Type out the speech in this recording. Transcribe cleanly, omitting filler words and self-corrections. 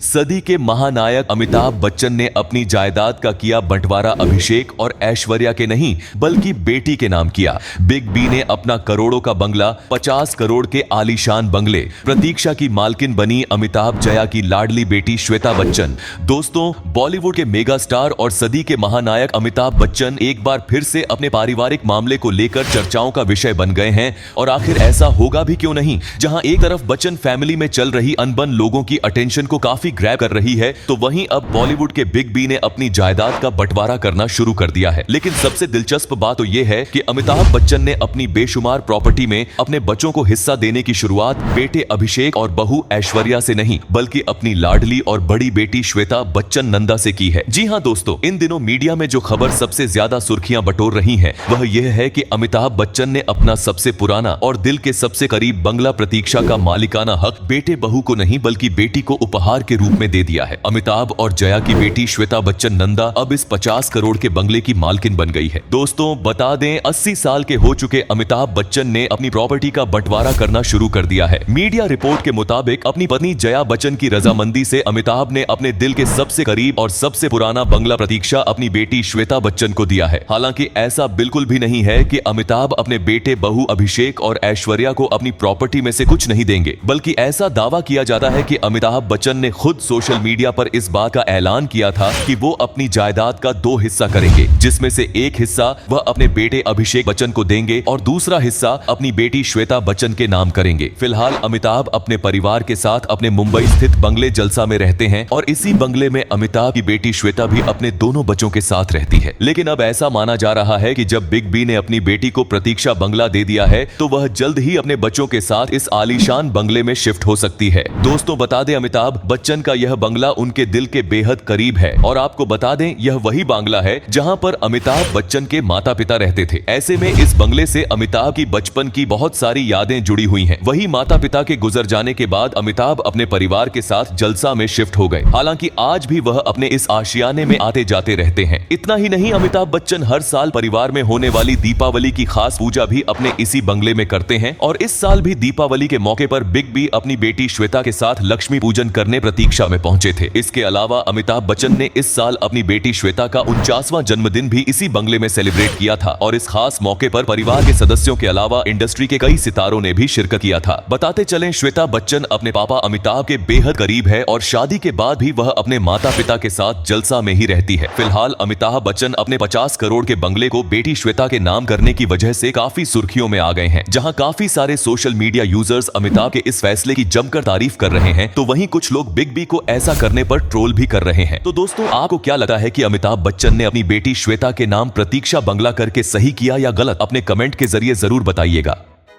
सदी के महानायक अमिताभ बच्चन ने अपनी जायदाद का किया बंटवारा अभिषेक और ऐश्वर्या के नहीं बल्कि बेटी के नाम किया। बिग बी ने अपना करोड़ों का बंगला 50 करोड़ के आलीशान बंगले। प्रतीक्षा की मालकिन बनी अमिताभ जया की लाडली बेटी श्वेता बच्चन। दोस्तों, बॉलीवुड के मेगा स्टार और सदी के महानायक अमिताभ बच्चन एक बार फिर से अपने पारिवारिक मामले को लेकर चर्चाओं का विषय बन गए हैं। और आखिर ऐसा होगा भी क्यों नहीं। जहां एक तरफ बच्चन फैमिली में चल रही अनबन लोगों की अटेंशन को काफी ग्रैब कर रही है, तो वहीं अब बॉलीवुड के बिग बी ने अपनी जायदाद का बंटवारा करना शुरू कर दिया है। लेकिन सबसे दिलचस्प बात तो यह है कि अमिताभ बच्चन ने अपनी बेशुमार प्रॉपर्टी में अपने बच्चों को हिस्सा देने की शुरुआत बेटे अभिषेक और बहू ऐश्वर्या से नहीं बल्कि अपनी लाडली और बड़ी बेटी श्वेता बच्चन नंदा से की है। जी हां दोस्तों, इन दिनों मीडिया में जो खबर सबसे ज्यादा सुर्खियां बटोर रही है वह यह है कि अमिताभ बच्चन ने अपना सबसे पुराना और दिल के सबसे करीब बंगला प्रतीक्षा का मालिकाना हक बेटे बहू को नहीं बल्कि बेटी को उपहार के रूप में दे दिया है। अमिताभ और जया की बेटी श्वेता बच्चन नंदा अब इस 50 करोड़ के बंगले की मालकिन बन गई है। दोस्तों, बता दें 80 साल के हो चुके अमिताभ बच्चन ने अपनी प्रॉपर्टी का बंटवारा करना शुरू कर दिया है। मीडिया रिपोर्ट के मुताबिक अपनी पत्नी जया बच्चन की रजामंदी से अमिताभ ने अपने दिल के सबसे करीब और सबसे पुराना बंगला प्रतीक्षा अपनी बेटी श्वेता बच्चन को दिया है। हालांकि ऐसा बिल्कुल भी नहीं है कि अमिताभ अपने बेटे बहू अभिषेक और ऐश्वर्या को अपनी प्रॉपर्टी में से कुछ नहीं देंगे, बल्कि ऐसा दावा किया जाता है कि अमिताभ बच्चन ने खुद सोशल मीडिया पर इस बात का ऐलान किया था कि वो अपनी जायदाद का 2 हिस्सा करेंगे, जिसमें से एक हिस्सा वह अपने बेटे अभिषेक बच्चन को देंगे और दूसरा हिस्सा अपनी बेटी श्वेता बच्चन के नाम करेंगे। फिलहाल अमिताभ अपने परिवार के साथ अपने मुंबई स्थित बंगले जलसा में रहते हैं और इसी बंगले में अमिताभ की बेटी श्वेता भी अपने दोनों बच्चों के साथ रहती है। लेकिन अब ऐसा माना जा रहा है कि जब बिग बी ने अपनी बेटी को प्रतीक्षा बंगला दे दिया है तो वह जल्द ही अपने बच्चों के साथ इस आलीशान बंगले में शिफ्ट हो सकती है। दोस्तों, बता दें अमिताभ बच्चन का यह बंगला उनके दिल के बेहद करीब है और आपको बता दें यह वही बंगला है जहां पर अमिताभ बच्चन के माता पिता रहते थे। ऐसे में इस बंगले से अमिताभ की बचपन की बहुत सारी यादें जुड़ी हुई हैं। वही माता पिता के गुजर जाने के बाद अमिताभ अपने परिवार के साथ जलसा में शिफ्ट हो गए। हालांकि आज भी वह अपने इस आशियाने में आते जाते रहते हैं। इतना ही नहीं, अमिताभ बच्चन हर साल परिवार में होने वाली दीपावली की खास पूजा भी अपने इसी बंगले में करते हैं और इस साल भी दीपावली के मौके पर बिग बी अपनी बेटी श्वेता के साथ लक्ष्मी पूजन करने प्रतीक्षा में पहुंचे थे। इसके अलावा अमिताभ बच्चन ने इस साल अपनी बेटी श्वेता का 49वां जन्मदिन भी इसी बंगले में सेलिब्रेट किया था और इस खास मौके पर परिवार के सदस्यों के अलावा इंडस्ट्री के कई सितारों ने भी शिरकत किया था। बताते चलें, श्वेता बच्चन अपने पापा अमिताभ के बेहद करीब है और शादी के बाद भी वह अपने माता पिता के साथ जलसा में ही रहती है। फिलहाल अमिताभ बच्चन अपने 50 करोड़ के बंगले को बेटी श्वेता के नाम करने की वजह से काफी सुर्खियों में आ गए हैं। जहां काफी सारे सोशल मीडिया यूजर्स अमिताभ के इस फैसले की जमकर तारीफ कर रहे हैं, तो वहीं कुछ लोग बिग बी को ऐसा करने पर ट्रोल भी कर रहे हैं। तो दोस्तों, आपको क्या लगता है कि अमिताभ बच्चन ने अपनी बेटी श्वेता के नाम प्रतीक्षा बंगला करके सही किया या गलत? अपने कमेंट के जरिए जरूर बताइएगा।